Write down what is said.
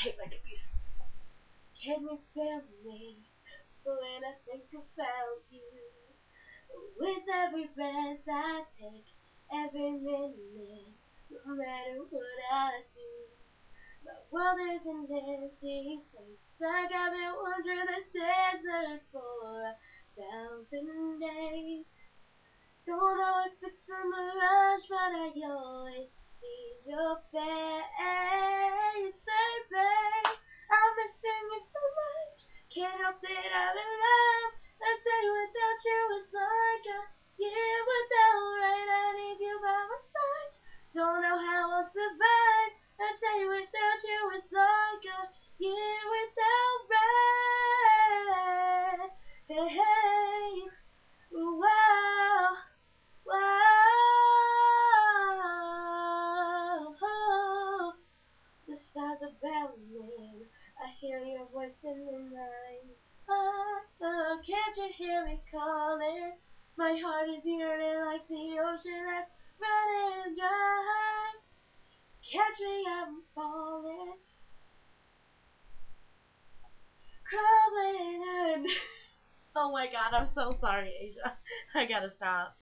hate my computer. Can you feel me when I think about you? With every breath I take, every minute, no matter what I do, my world is an empty place. Like I've been wandering the desert for 1,000 days. Don't know if it's a mirage, but I always see your face, baby. I'm missing you so much. Can't help it, I'm in love. A day without you is like a year without rain. I need you by my side. Don't know how I'll survive. A day without you is like a year without rain. Hey, hey, wow. Whoa, the stars are bowing. I hear your voice in the night. Can't you hear me calling? My heart is yearning like the ocean that's running dry. Catch me, I'm falling, crumbling. Oh my God, I'm so sorry, Asia. I gotta stop.